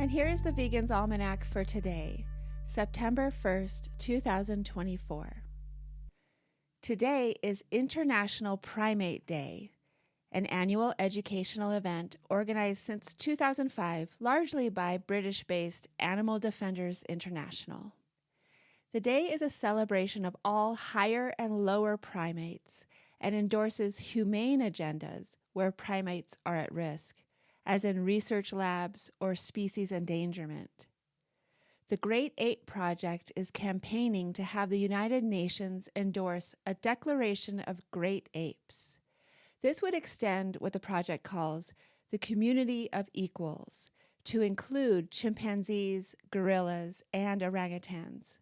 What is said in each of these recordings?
And here is the Vegan's Almanac for today, September 1st, 2024. Today is International Primate Day, an annual educational event organized since 2005, largely by British-based Animal Defenders International. The day is a celebration of all higher and lower primates and endorses humane agendas where primates are at risk, as in research labs or species endangerment. The Great Ape Project is campaigning to have the United Nations endorse a Declaration of Great Apes. This would extend what the project calls the community of equals to include chimpanzees, gorillas, and orangutans.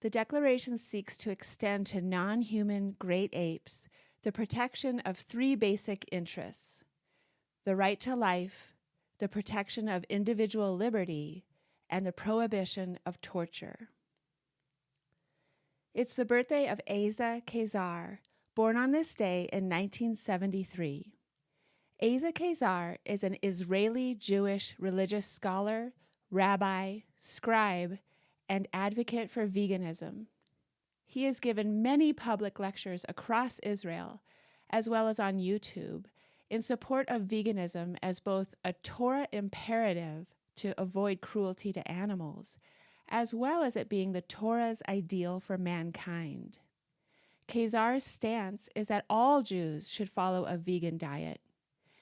The declaration seeks to extend to non-human great apes the protection of three basic interests: the right to life, the protection of individual liberty, and the prohibition of torture. It's the birthday of Asa Keisar, born on this day in 1973. Asa Keisar is an Israeli Jewish religious scholar, rabbi, scribe, and advocate for veganism. He has given many public lectures across Israel, as well as on YouTube, in support of veganism as both a Torah imperative to avoid cruelty to animals, as well as it being the Torah's ideal for mankind. Keisar's stance is that all Jews should follow a vegan diet.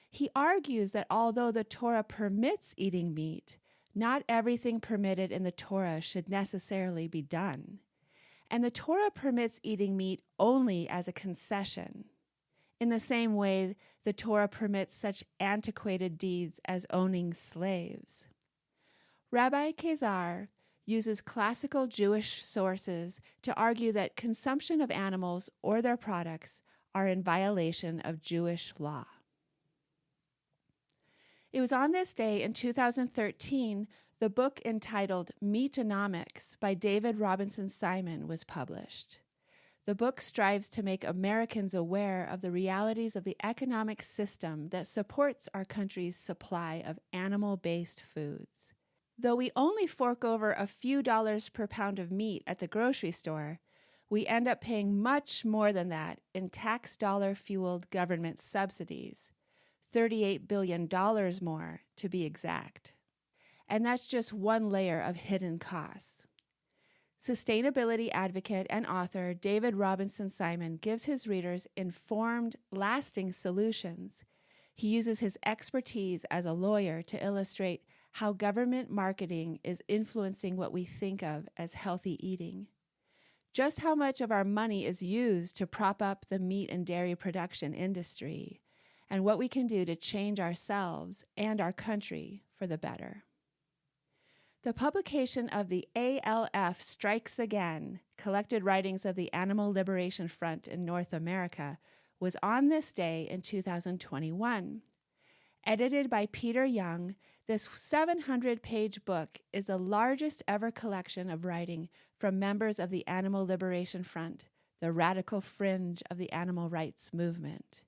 He argues that although the Torah permits eating meat, not everything permitted in the Torah should necessarily be done. And the Torah permits eating meat only as a concession. In the same way, the Torah permits such antiquated deeds as owning slaves. Rabbi Keisar uses classical Jewish sources to argue that consumption of animals or their products are in violation of Jewish law. It was on this day in 2013 the book entitled Meatonomics by David Robinson Simon was published. The book strives to make Americans aware of the realities of the economic system that supports our country's supply of animal-based foods. Though we only fork over a few dollars per pound of meat at the grocery store, we end up paying much more than that in tax dollar-fueled government subsidies, $38 billion more to be exact. And that's just one layer of hidden costs. Sustainability advocate and author David Robinson Simon gives his readers informed, lasting solutions. He uses his expertise as a lawyer to illustrate how government marketing is influencing what we think of as healthy eating. Just how much of our money is used to prop up the meat and dairy production industry, and what we can do to change ourselves and our country for the better. The publication of the A.L.F. Strikes Again, Collected Writings of the Animal Liberation Front in North America, was on this day in 2021. Edited by Peter Young, this 700-page book is the largest ever collection of writing from members of the Animal Liberation Front, the radical fringe of the animal rights movement.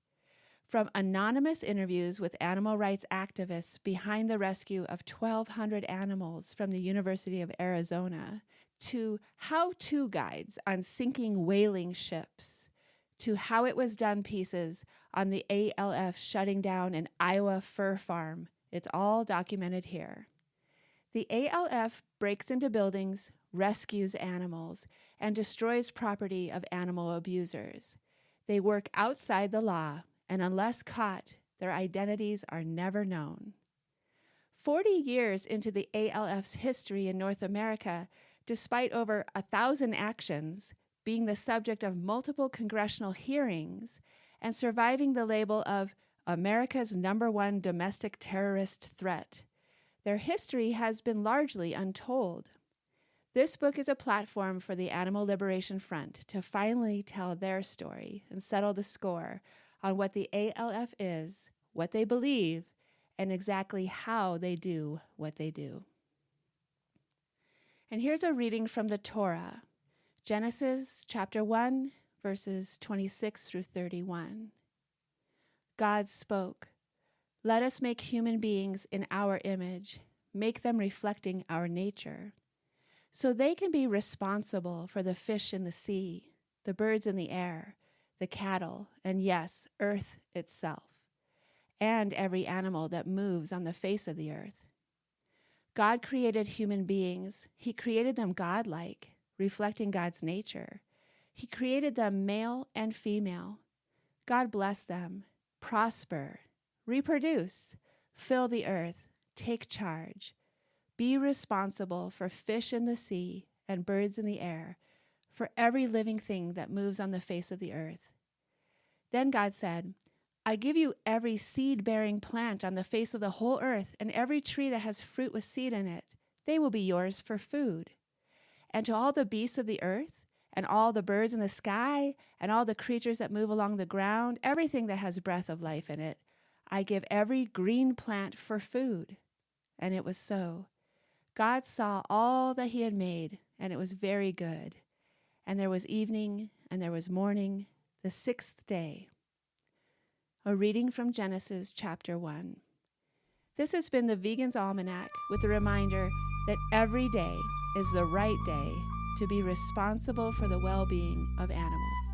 From anonymous interviews with animal rights activists behind the rescue of 1,200 animals from the University of Arizona, to how-to guides on sinking whaling ships, to how it was done pieces on the A.L.F. shutting down an Iowa fur farm. It's all documented here. The A.L.F. breaks into buildings, rescues animals, and destroys property of animal abusers. They work outside the law, and unless caught, their identities are never known. 40 years into the A.L.F.'s history in North America, despite over 1,000 actions, being the subject of multiple congressional hearings, and surviving the label of America's #1 domestic terrorist threat, their history has been largely untold. This book is a platform for the Animal Liberation Front to finally tell their story and settle the score on what the A.L.F. is, what they believe, and exactly how they do what they do. And here's a reading from the Torah, Genesis chapter 1, verses 26 through 31. God spoke, "Let us make human beings in our image, make them reflecting our nature, so they can be responsible for the fish in the sea, the birds in the air, the cattle, and yes, earth itself, and every animal that moves on the face of the earth. God created human beings. He created them godlike, reflecting God's nature. He created them male and female. God blessed them. Prosper, reproduce, fill the earth, take charge. Be responsible for fish in the sea and birds in the air, for every living thing that moves on the face of the earth. Then God said, I give you every seed-bearing plant on the face of the whole earth, and every tree that has fruit with seed in it. They will be yours for food. And to all the beasts of the earth, and all the birds in the sky, and all the creatures that move along the ground, everything that has breath of life in it, I give every green plant for food. And it was so. God saw all that he had made, and it was very good. And there was evening, and there was morning, the sixth day. A reading from Genesis chapter 1. This has been the Vegan's Almanac with a reminder that every day is the right day to be responsible for the well-being of animals.